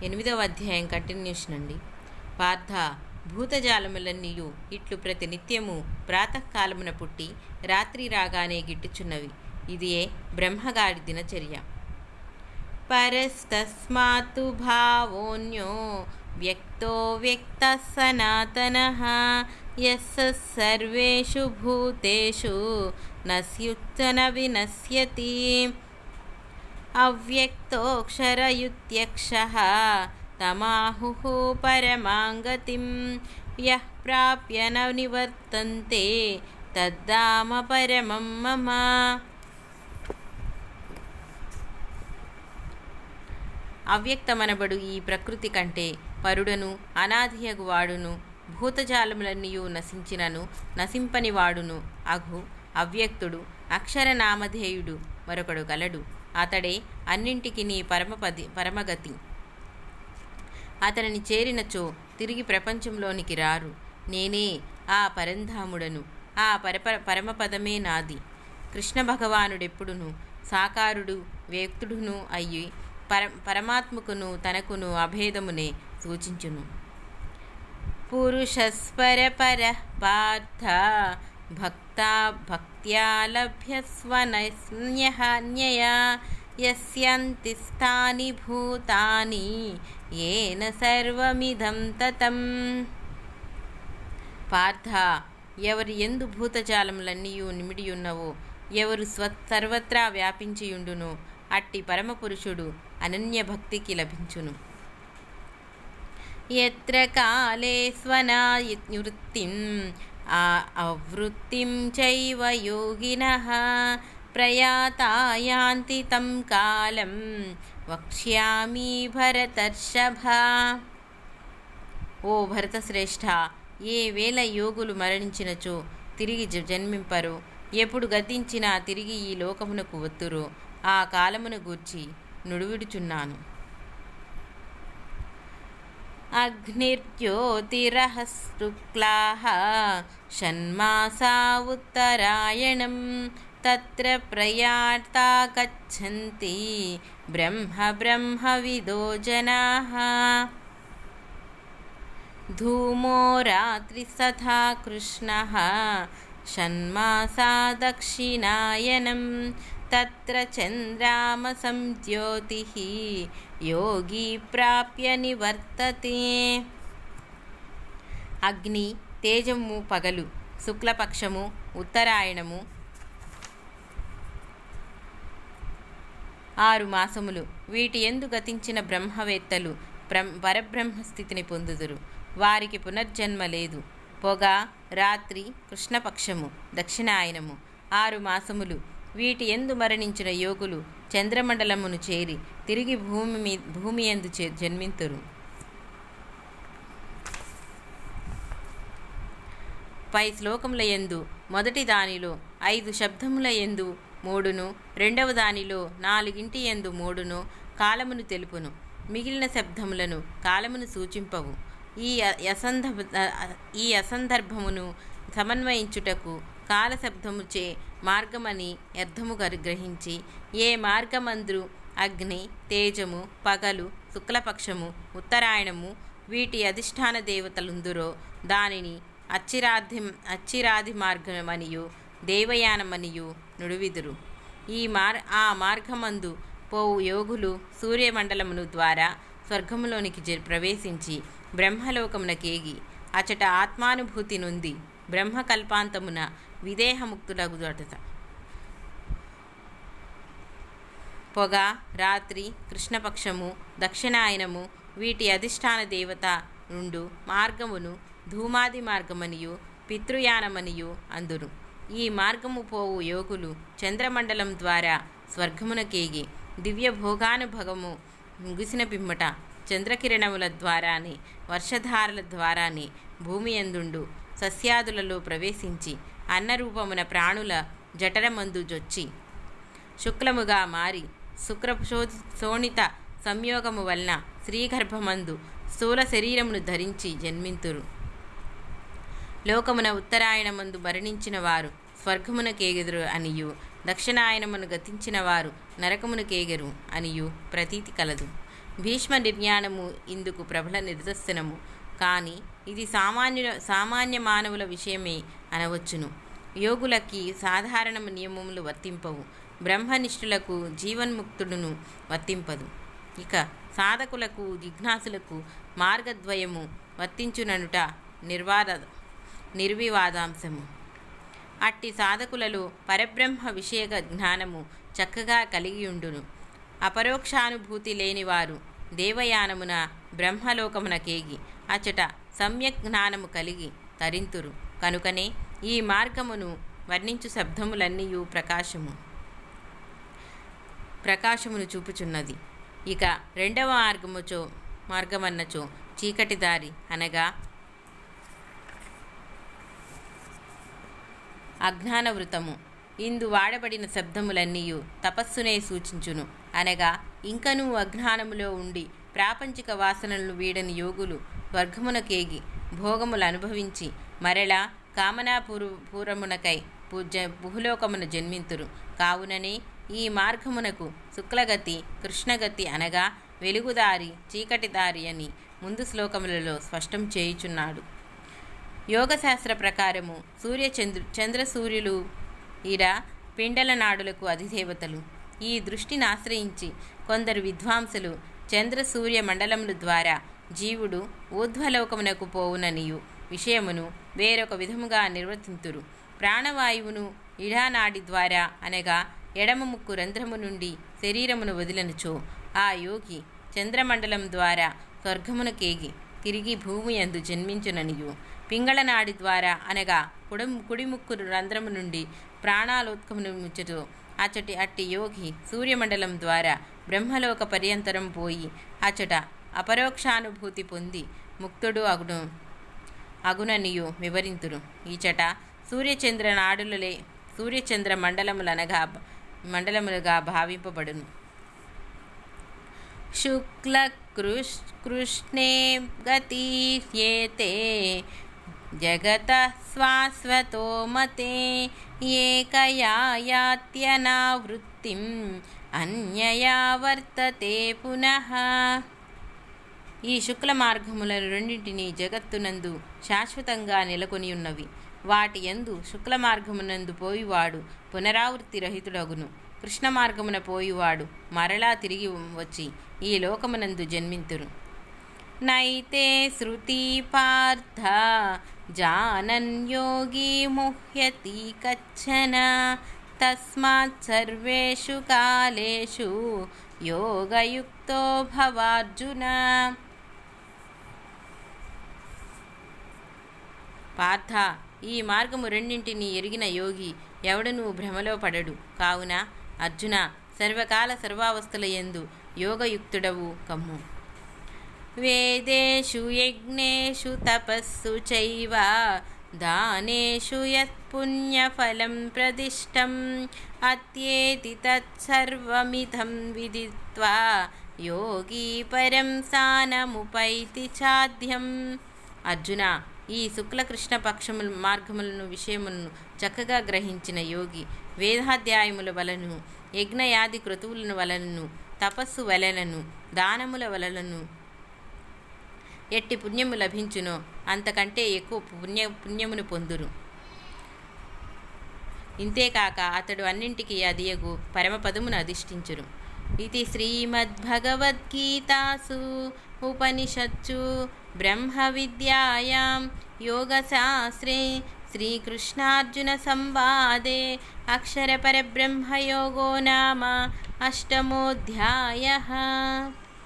8వ అధ్యాయం కంటిన్యూషన్ అండి. పార్థ, భూతజాలములన్నీయు ఇట్లు ప్రతి నిత్యము ప్రాతకాలమున పుట్టి రాత్రి రాగానే గిట్టుచున్నవి. ఇదియే బ్రహ్మగారి దినచర్య. పరస్తస్మాత్తు భావోన్యో వ్యక్తో వ్యక్త సనాతనః యస్స సర్వేషు భూతేషు నశ్యుచ్చన వినశ్యతి. అవ్యక్తోక్షరయుత్యక్షః తమాహుః పరమాంగతిం యః ప్రాప్య న నివర్తంతే తద్ధామ పరమం మమ. అవ్యక్తమనబడు ఈ ప్రకృతి కంటే పరుడను అనాదియగు వాడును భూతజాలములన్నీయు నశించినను నశింపని వాడును అగు అవ్యక్తుడు అక్షరనామధేయుడు మరొకడు గలడు. అతడే అన్నింటికి నీ పరమగతి. అతనిని చేరినచో తిరిగి ప్రపంచంలోనికి రారు. నేనే ఆ పరంధాముడను. ఆ పరమపదమే నాది. కృష్ణ భగవానుడెప్పుడును సాకారుడు వ్యక్తుడును అయ్యి పరమాత్మకును తనకును అభేదమునే సూచించును. పురుషస్పరపరః పార్థ భక్తా భక్త్యా లభ్యస్వనన్యయా యస్యంతి స్థాని భూతాని ఏన సర్వమిదం తతం. పార్థ, ఎవరి యందు భూతజాలములన్నీయు నిమిడియున్నవో, ఎవరు సర్వత్రా వ్యాపించియుండునో అట్టి పరమపురుషుడు అనన్యభక్తికి లభించును. యత్ర కాలే స్వనావృత్తిం అవృత్తిం చైవ యోగినః ప్రయాతా యాంతి తం కాలం వక్ష్యామి భరతర్షభ. ఓ భరతశ్రేష్ఠ, ఏ వేళ యోగులు మరణించినచో తిరిగి జన్మింపరో, ఎప్పుడు గతించినా తిరిగి ఈ లోకమునకు వత్తురో ఆ కాలమును గూర్చి నుడివిడుచున్నాను. అగ్నిర్జ్యోతిరః శుక్లాః షణ్మాసా ఉత్తరాయణం తత్ర ప్రయాతా గచ్చంతి బ్రహ్మవిదో జనాః. ధూమో రాత్రిస్తథా కృష్ణః షణ్మాసా దక్షిణాయనం తత్ర చంద్రామసం జ్యోతిః యోగి ప్రాప్య నివర్తతే. అగ్ని, తేజము పగలు, శుక్లపక్షము, ఉత్తరాయణము 6 మాసములు. వీటి యందు గతించిన బ్రహ్మవేత్తలు పరబ్రహ్మస్థితిని పొందుదురు. వారికి పునర్జన్మ లేదు. పొగ, రాత్రి, కృష్ణపక్షము, దక్షిణాయనము 6 మాసములు. వీటి యందు మరణించిన యోగులు చంద్రమండలమును చేరి తిరిగి భూమి యందు జన్మింతురు. పై శ్లోకముల యందు మొదటి దానిలో 5 శబ్దముల యందు 3ను, రెండవ దానిలో 4 యందు 3ను కాలమును తెలుపును. మిగిలిన శబ్దములను కాలమును సూచింపవు. ఈ అసందర్భమును సమన్వయించుటకు కాలశబ్దముచే మార్గమని అర్థము గ్రహించి, ఏ మార్గమందు అగ్ని, తేజము, పగలు, శుక్లపక్షము, ఉత్తరాయణము వీటి అధిష్టాన దేవతలుందురో దానిని అచ్చిరాది మార్గమనియు దేవయానమనియు నుడివిదురు. ఆ మార్గమందు పోవు యోగులు సూర్యమండలమును ద్వారా స్వర్గములోనికి ప్రవేశించి బ్రహ్మలోకమునకేగి అచట ఆత్మానుభూతి నొంది బ్రహ్మకల్పాంతమున విదేహముక్తులగుదట. పొగ, రాత్రి, కృష్ణపక్షము, దక్షిణాయనము వీటి అధిష్టాన దేవత నుండు మార్గమును ధూమాది మార్గమనియు పితృయానమనియు అందురు. ఈ మార్గము పోవు యోగులు చంద్రమండలం ద్వారా స్వర్గమునకేగి దివ్య భోగానుభవము ముగిసిన పిమ్మట చంద్రకిరణముల ద్వారానే వర్షధారల ద్వారానే భూమి యందుండు సస్యాదులలో ప్రవేశించి అన్నరూపమున ప్రాణుల జఠరమందు జొచ్చి శుక్లముగా మారి శోణిత సంయోగము వలన శ్రీగర్భమందు స్థూల శరీరమును ధరించి జన్మింతురు. లోకమున ఉత్తరాయణమందు మరణించిన వారు స్వర్గమునకేగెదురు అనియు, దక్షిణాయనమును గతించిన వారు నరకమునకేగెరు అనియు ప్రతీతి కలదు. భీష్మ నిర్యాణము ఇందుకు ప్రబల నిదర్శనము. కానీ ఇది సామాన్య మానవుల విషయమే అనవచ్చును. యోగులకి సాధారణ నియమములు వర్తింపవు. బ్రహ్మనిష్ఠులకు జీవన్ముక్తుడును వర్తింపదు. ఇక సాధకులకు జిజ్ఞాసులకు మార్గద్వయము వర్తించుననుట నిర్వివాదాంశము. అట్టి సాధకులలో పరబ్రహ్మ విషయక జ్ఞానము చక్కగా కలిగియుండును. అపరోక్షానుభూతి లేనివారు దేవయానమున బ్రహ్మలోకమునకేగి అచట సమ్యక్ జ్ఞానము కలిగి తరింతురు. కనుకనే ఈ మార్గమును వర్ణించు శబ్దములన్నీయు ప్రకాశమును చూపుచున్నది. ఇక రెండవ మార్గమన్నచో చీకటి దారి అనగా అజ్ఞాన వృతము. ఇందు వాడబడిన శబ్దములన్నీయు తపస్సునే సూచించును. అనగా ఇంకనూ అజ్ఞానములో ఉండి ప్రాపంచిక వాసనలను వీడని యోగులు స్వర్గమునకేగి భోగములు అనుభవించి మరలా కామనాపూరమునకై భూలోకమున జన్మింతురు. కావుననే ఈ మార్గమునకు శుక్లగతి, కృష్ణగతి అనగా వెలుగుదారి, చీకటి దారి అని ముందు శ్లోకములలో స్పష్టం చేయుచున్నాడు. యోగశాస్త్ర ప్రకారము చంద్రసూర్యులు ఈడ పిండల నాడులకు అధిదేవతలు. ఈ దృష్టిని ఆశ్రయించి కొందరు విద్వాంసులు చంద్రసూర్య మండలముల ద్వారా జీవుడు ఊర్ధ్వలోకమునకు పోవుననియు విషయమును వేరొక విధముగా నిర్వర్తింతురు. ప్రాణవాయువును ఇడానాడి ద్వారా అనగా ఎడమ ముక్కు రంధ్రము నుండి శరీరమును వదిలనుచో ఆ యోగి చంద్రమండలం ద్వారా స్వర్గమునకేగి తిరిగి భూమి యందు జన్మించుననియు, పింగళనాడి ద్వారా అనగా కుడిముక్కు రంధ్రము నుండి ప్రాణాలోత్కమును ముచ్చటో అట్టి యోగి సూర్యమండలం ద్వారా బ్రహ్మలోక పర్యంతరం పోయి అచట అపరోక్షానుభూతి పొంది ముక్తుడు అగుననియు వివరింతురు. ఈచట సూర్యచంద్ర మండలములుగా భావింపబడును. శుక్లకృష్ణే గతీయేతే జగతః శాశ్వతో మతే ఏకయా యాత్యనావృత్తిం అన్యయా వర్తతే పునః. ఈ శుక్ల మార్గములను రెండింటినీ జగత్తునందు శాశ్వతంగా నెలకొని ఉన్నవి. వాటి యందు శుక్ల మార్గమునందు పోయివాడు పునరావృత్తి రహితుడగును. కృష్ణ మార్గమున పోయివాడు మరలా తిరిగి వచ్చి ఈ లోకమునందు జన్మింతురు. నైతే శృతి పార్థ జానన్ యోగి ముహ్యతి కచ్చన తస్మాత్ సర్వేషు కాలేషు యోగయుక్తో భవార్జున. పార్థ, ఈ మార్గము రెండింటినీ ఎరిగిన యోగి ఎవడనూ భ్రమలో పడడు. కావున అర్జున, సర్వకాల సర్వావస్థల యందు యోగయుక్తుడవు కమ్ము. వేదేషు యజ్ఞేషు తపస్సు చైవ దానేషు యత్పుణ్యఫలం ప్రదిష్టం అత్యేతి తత్సర్వమిదం విదిత్వా యోగి పరం సానముపైతి చాద్యం. అర్జున, ఈ శుక్లకృష్ణ పక్షముల మార్గములను విషయములను చక్కగా గ్రహించిన యోగి వేదాధ్యాయముల వలనను యజ్ఞయాది క్రతువులను వలనను తపస్సు వలనను దానముల వలనను ఎట్టి పుణ్యము లభించునో అంతకంటే ఎక్కువ పుణ్యమును పొందురు. ఇంతేకాక అతడు అన్నింటికీ అదియగు పరమపదమును అధిష్ఠించురు. ఇది శ్రీమద్భగవద్గీతాసు ఉపనిషత్సు బ్రహ్మ విద్యాయాం యోగశాస్త్రే శ్రీకృష్ణార్జున సంవాదే అక్షర పరబ్రహ్మయోగో నామ 8మోऽధ్యాయः.